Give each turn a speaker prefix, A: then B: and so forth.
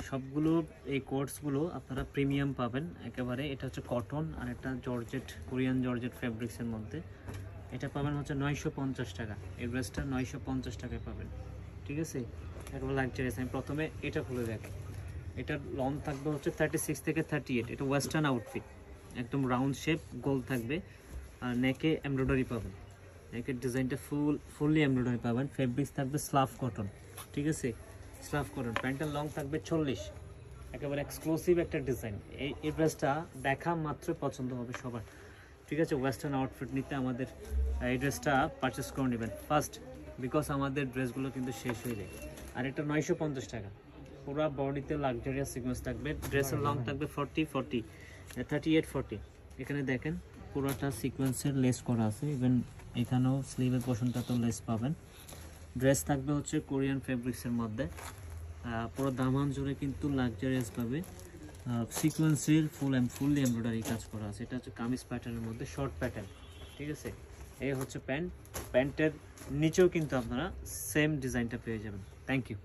A: সবগুলো এই কোটসগুলো আপনারা প্রিমিয়াম পাবেন একেবারে। এটা হচ্ছে কটন আর একটা জর্জেট, কোরিয়ান জর্জেট ফেব্রিক্সের মধ্যে। এটা পাবেন হচ্ছে 950 টাকা। এই ড্রেসটা 950 টাকায় পাবেন, ঠিক আছে। একেবারে লাক্সারিয়াস। আমি প্রথমে এটা খুলে দেখি। এটার লং থাকবে হচ্ছে 36 থেকে 38। এটা ওয়েস্টার্ন আউটফিট, একদম রাউন্ড শেপ, গোল থাকবে। আর নেকে এমব্রয়ডারি পাবেন, নেকের ডিজাইনটা ফুললি এমব্রয়ডারি পাবেন। ফেব্রিক্স থাকবে স্লাফ কটন, ঠিক আছে, স্লাফ কটন। প্যান্টের লং থাকবে 40। একেবারে এক্সক্লুসিভ একটা ডিজাইন। এই ড্রেসটা দেখা মাত্র পছন্দ হবে সবার, ঠিক আছে। ওয়েস্টার্ন আউটফিট নিতে আমাদের এই ড্রেসটা পারচেস করে নেবেন ফার্স্ট, বিকজ আমাদের ড্রেসগুলো কিন্তু শেষ হয়ে যায়। আর এটা 950 টাকা। পুরো বডিতে লাক্সারিয়াস সিকোয়েন্স থাকবে। ড্রেসের লং থাকবে 38-40। এখানে দেখেন পুরোটা সিকোয়েন্সের লেস করা আছে। ইভেন এখানেও স্লিভের পোর্শনটা তো লেস পাবেন। ড্রেস থাকবে হচ্ছে কোরিয়ান ফেব্রিক্সের মধ্যে। পুরো দামান জুড়ে কিন্তু লাক্সারিয়াস পাবে। সিকোয়েন্সের ফুললি এমব্রয়ডারি কাজ করা আছে। এটা হচ্ছে কামিজ প্যাটার্নের মধ্যে শর্ট প্যাটার্ন, ঠিক আছে। এই হচ্ছে প্যান্ট। প্যান্টের নিচেও কিন্তু আপনারা সেম ডিজাইনটা পেয়ে যাবেন। Thank you.